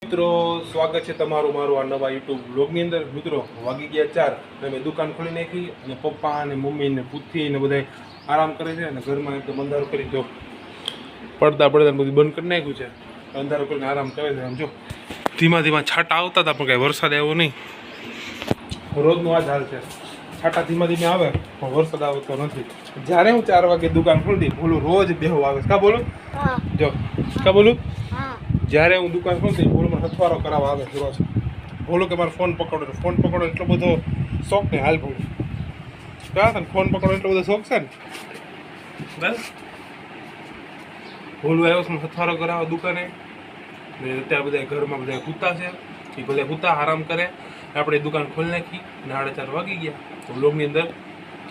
મિત્રો સ્વાગત છે તમારું મારું આ નવા યુટ્યુબ બ્લોગની અંદર। મિત્રો વાગી ગયા 4 અને મેં દુકાન ખોલી નાખી અને પપ્પા અને મમ્મી ને પુત્રી ને બધા આરામ કરે છે અને ઘરમાં એકદમ અંધારું કરી જો પડદા બધું બંધ કરી નાખ્યું છે, અંધારું કરીને આરામ કરે છે। આમ જો ધીમા ધીમા છાંટા આવતા હતા પણ કાંઈ વરસાદ આવ્યો નહીં। રોજનું આ જ હાલ છે, છાંટા ધીમા ધીમે આવે પણ વરસાદ આવતો નથી। જ્યારે હું 4 વાગે દુકાન ખોલી બોલું રોજ બેહો આવે કા બોલું જો કા બોલું જ્યારે હું દુકાન ખોલતી બોલું મને હથવારો કરાવવા આવે રોજ બોલું કે મારો ફોન પકડો એટલો બધો શોખ ને હાલ બોલું કા તને ફોન પકડો એટલો બધો શોખ છે ને બસ બોલું આવ્યો છે હથવારો કરાવવા દુકાને ને અત્યારે બધા ઘરમાં બધા કૂતા છે એ બધા કૂતા આરામ કરે આપણે દુકાન ખોલી નાખી અને 4:30 વાગી ગયા। તો બ્લોગની અંદર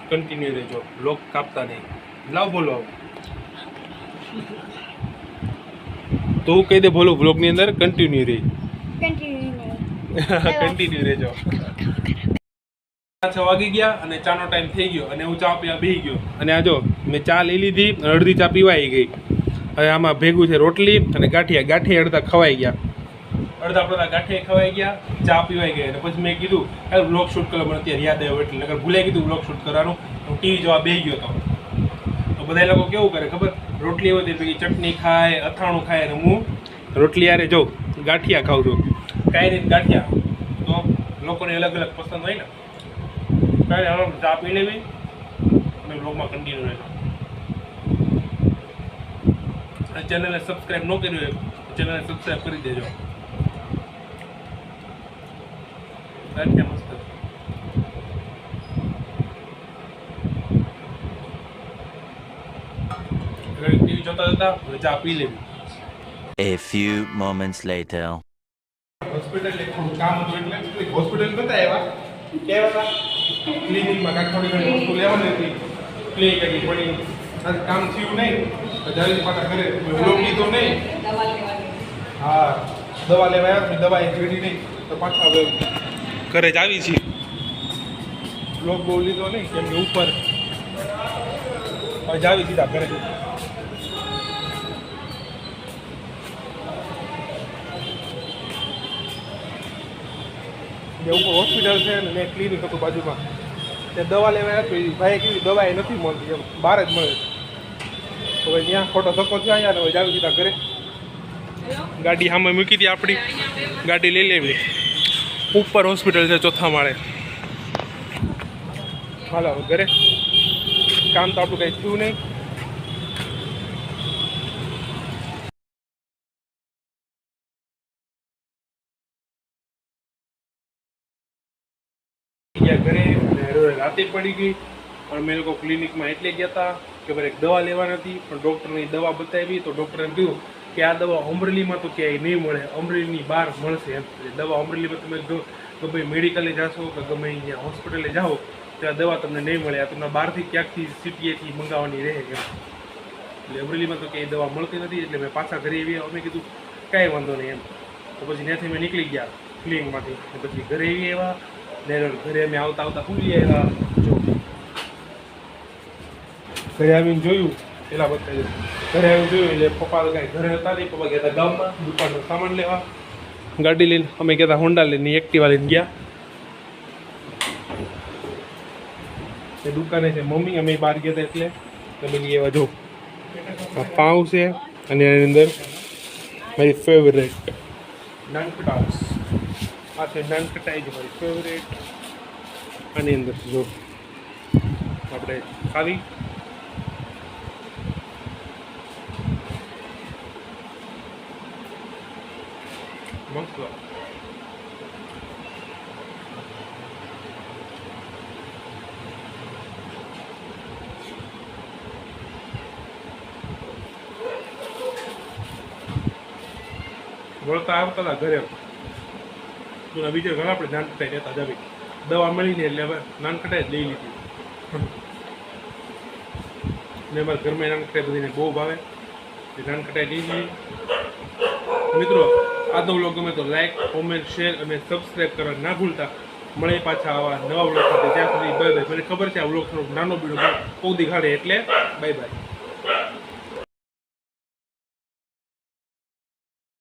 કન્ટિન્યુ રહેજો, બ્લોગ કાપતા નહીં। લાવ બોલો તો હું કહી દે બોલો બ્લોગની અંદર કન્ટિન્યુ રહેજો। 6 વાગી ગયા અને ચાનો ટાઈમ થઈ ગયો અને હું ચા પીવા બેસી ગયો અને આ જો મેં ચા લઈ લીધી અને અડધી ચા પીવાઈ ગઈ। હવે આમાં ભેગું છે રોટલી અને ગાંઠિયા અડધા ખવાઈ ગયા, અડધા ગાંઠિયા ખવાઈ ગયા, ચા પીવાઈ ગઈ અને પછી મેં કીધું બ્લોગ શૂટ કરવા મને અત્યારે યાદ આવ્યો એટલે નકર ભૂલાઈ કીધું બ્લોગ શૂટ કરવાનું। હું ટીવી જોવા બેસી ગયો હતો તો બધા લોકો કેવું કરે ખબર, રોટલી હોય તો ચટણી ખાય અથાણું ખાય અને હું રોટલી યારે જો ગાંઠિયા ખાઉં છું। કાંઈ નહીં ગાંઠિયા તો લોકોને અલગ અલગ પસંદ હોય ને, કાંઈ હવે ચા પી લેવી અને બ્લોગમાં કન્ટિન્યુ રહેજો। આ ચેનલને સબસ્ક્રાઈબ ન કર્યું હોય ચેનલને સબસ્ક્રાઈબ કરી દેજો। ગાંઠિયા મસ્ત ટીવી જોતા જોતા ચા પી લેવી। A few moments later. Hospital થોડું કામ હતું એટલે હોસ્પિટલ નતા આવ્યા, કેવા હતા ક્લિનિકમાં કાંઈક થોડી ઘણી વસ્તુ લેવાની હતી, ક્લિનિક હતી પણ આજે કામ થયું નહીં તો જલ્દી પાછા ઘરે વ્લોગ લીધો નહીં। હા દવા લેવા આવ્યા, દવા એ જોડી નહીં તો પાછા હવે ઘરે જ આવી છીએ। વ્લોગ બહુ લીધો નહીં કેમ કે ઉપર હવે જાવી સીધા ઘરે। ઉપર હોસ્પિટલ છે ને ક્લિનિક હતું બાજુમાં, ત્યાં દવા લેવા હતી ભાઈ કીધી દવા એ નથી મળતી એમ બહાર જ મળે તો ભાઈ ત્યાં ખોટો ધક્કો થયો યાર હવે જાવી દીધા ઘરે। ગાડી સામે મૂકી હતી આપણી, ગાડી લઈ લેવી, ઉપર હોસ્પિટલ છે 4થા માળે। હાલો ઘરે, કામ તો આપણું કંઈ થયું નહીં। ઘરે રાતે પડી ગઈ પણ મેં લોકો ક્લિનિકમાં એટલે ગયા હતા કે ભાઈ એક દવા લેવાની હતી પણ ડૉક્ટરની દવા બતાવી તો ડૉક્ટરે કહ્યું કે આ દવા અમરેલીમાં તો ક્યાંય નહીં મળે, અમરેલીની બહાર મળશે એમ। દવા અમરેલીમાં તમે ગમે મેડિકલે જાશો કે ગમે અહીંયા હોસ્પિટલે જાઓ તો આ દવા તમને નહીં મળે, આ તમને બહારથી ક્યાંકથી સિટીએથી મંગાવવાની રહે એમ। એટલે અમરેલીમાં તો ક્યાંય દવા મળતી નથી એટલે મેં પાછા ઘરે આવ્યા। અમે કીધું કાંઈ વાંધો નહીં એમ, તો પછી ત્યાંથી મેં નીકળી ગયા ક્લિનિકમાંથી, પછી ઘરે આવી આવ્યા ને ઘરે અમે આવતા ભૂલી આવ્યા। જો ઘરે આવીને જોયું પેલા બતાવ્યું, ઘરે આવીને જોયું એટલે પપ્પા તો કાંઈ ઘરે હતા નહીં, પપ્પા ગયા હતા ગામમાં દુકાનનો સામાન લેવા, ગાડી લઈને અમે ગયા હતા હોન્ડા લઈને એક્ટિવા લઈને ગયા। એ દુકાને છે મમ્મી, અમે બહાર ગયા હતા એટલે તમે એવા જો પાઉં છે અને એની અંદર મારી ફેવરેટ નાનકટાસ, આ છે નાનકટાઈ છે મારી ફેવરેટ। આની અંદર જો આપણે ખાવી મસ્ત વળતા આવતા હતા ઘરે બીજા ઘણા આપણે નાનકટાઈ રહેતા જ આવી, દવા મળીને એટલે હવે નાનકટાઈ જ લઈ લીધી ને અમારા ઘરમાં નાનકટાઈ બધીને બહુ ભાવે એ નાનકટાઈ લઈ લઈએ। મિત્રો આજનો વ્લોગ ગમે તો લાઈક કોમેન્ટ શેર અને સબસ્ક્રાઈબ કરવા ના ભૂલતા। મળે પાછા આવા નવા વ્લોગ સાથે, ત્યાં સુધી બાય બાય। મને ખબર છે આ વ્લોગ થોડોક નાનો બીડો બહુ દેખાડે એટલે બાય બાય।